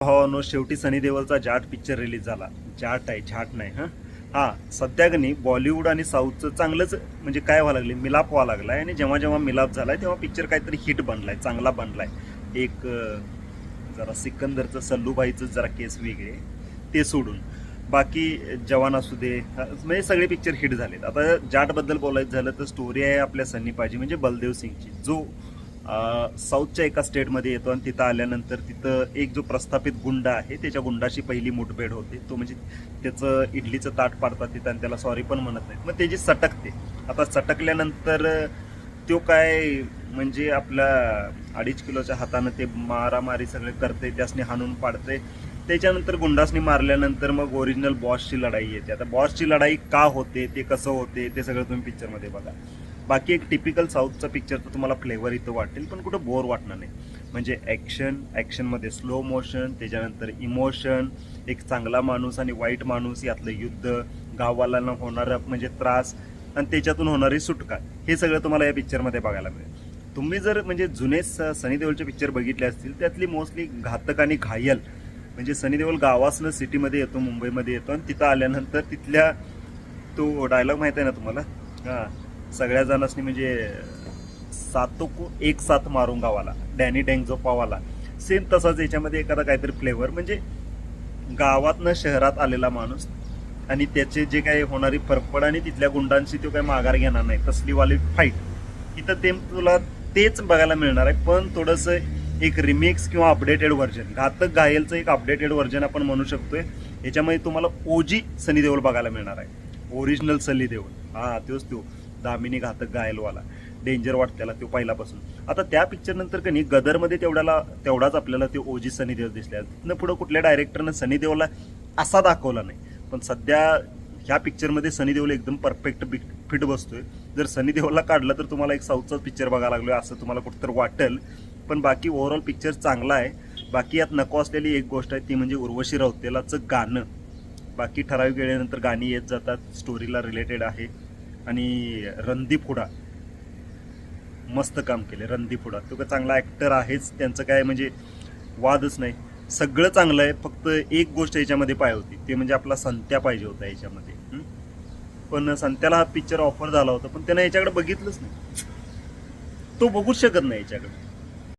भावानो, शेवटी सनी देओलचा Jat picture release झाला. जाट आहे, झाट नाही. हा सध्या गणी बॉलिवूड आणि साऊथचं चांगलंच म्हणजे काय व्हायला लागले, मिलाप व्हायला लागलाय. आणि जेव्हा जेव्हा मिलाप झालाय तेव्हा पिक्चर काहीतरी हिट बनलाय, चांगला बनलाय. एक जरा सिकंदरचं सल्लूभाईचं जरा केस वेगळे, ते सोडून बाकी जवान असू दे म्हणजे सगळे पिक्चर हिट झालेत. आता जाटबद्दल बोलायचं झालं तर स्टोरी आहे आपल्या सन्नी पाजी म्हणजे बलदेव सिंगची, जो साऊथच्या एका स्टेटमध्ये येतो आणि तिथं आल्यानंतर तिथं एक जो प्रस्थापित गुंडा आहे त्याच्या गुंडाशी पहिली मुठभेड होते. तो म्हणजे त्याचं इडलीचं ताट पाडतात तिथं आणि त्याला सॉरी पण म्हणत नाहीत. मग त्याची सटकते. आता सटकल्यानंतर तो काय म्हणजे आपल्या 2.5 किलोच्या हातानं ते मारामारी सगळे करते, त्यासनी हाणून पाडते. त्याच्यानंतर गुंडासनी मारल्यानंतर मग ओरिजिनल बॉसची लढाई येते. आता बॉसची लढाई का होते, ते कसं होते, ते सगळं तुम्ही पिक्चरमध्ये बघा. बाकी एक टिपिकल साऊथचा पिक्चर तर तुम्हाला फ्लेवर इथं वाटेल, पण कुठं बोर वाटणार नाही. म्हणजे ॲक्शनमध्ये स्लो मोशन, त्याच्यानंतर इमोशन, एक चांगला माणूस आणि वाईट माणूस यातलं युद्ध, गाववाल्यांना होणारा म्हणजे त्रास आणि त्याच्यातून होणारी सुटका, हे सगळं तुम्हाला या पिक्चरमध्ये बघायला मिळेल. तुम्ही जर म्हणजे जुने सनी देओलचे पिक्चर बघितले असतील त्यातली मोस्टली घातक आणि घायल, म्हणजे सनी देओल गावासनं सिटीमध्ये येतो, मुंबईमध्ये येतो आणि तिथं आल्यानंतर तिथल्या तो डायलॉग माहिती आहे ना तुम्हाला, हां, सगळ्या जणांनी म्हणजे सातो को एक साथ मारून गावाला, डॅनी डेंगझो पावाला, सेम तसाच याच्यामध्ये एखादा काहीतरी फ्लेवर, म्हणजे गावातनं शहरात आलेला माणूस आणि त्याचे जे काही होणारी फरफड आणि तिथल्या गुंडांशी तो काही माघार घेणार नाही, तसलीवाली फाईट इथं ते तुला तेच बघायला मिळणार आहे. पण थोडंसं एक रिमिक्स किंवा अपडेटेड व्हर्जन, घातक घायलचं एक अपडेटेड व्हर्जन आपण म्हणू शकतोय. याच्यामध्ये तुम्हाला ओजी सनी देओल बघायला मिळणार आहे, ओरिजिनल सनी देओल. हा तोच तो दामिनी घातक घायलवाला, डेंजर वाटत त्याला तो पहिल्यापासून. आता त्या पिक्चर नंतर कधी गदरमध्ये तेवढाच आपल्याला ते ओजी सनी देओल दिसले. तिथनं पुढं कुठल्या डायरेक्टरनं सनी देओलला असा दाखवला नाही. पण सध्या ह्या पिक्चरमध्ये सनी देओल एकदम परफेक्ट फिट बसतोय. जर सनी देओलला काढलं तर तुम्हाला एक साऊथचाच पिक्चर बघायला लागलोय असं तुम्हाला कुठंतरी वाटेल. पण बाकी ओव्हरऑल पिक्चर चांगला आहे. बाकी यात नको असलेली एक गोष्ट आहे ती म्हणजे उर्वशी रौतेलाचं गाणं. बाकी ठराविक वेळेनंतर गाणी येत जातात, स्टोरीला रिलेटेड आहे. आणि रणदीप हुडा मस्त काम केले. रणदीप हुडा तो काय चांगला ॲक्टर आहेच, त्यांचं काय म्हणजे वादच नाही, सगळं चांगलं आहे. फक्त एक गोष्ट याच्यामध्ये पाहिजे होती, ते म्हणजे आपला संत्या पाहिजे होता याच्यामध्ये. पण संत्याला हा पिक्चर ऑफर झाला होता पण त्यानं याच्याकडे बघितलंच नाही, तो बघूच शकत नाही याच्याकडे.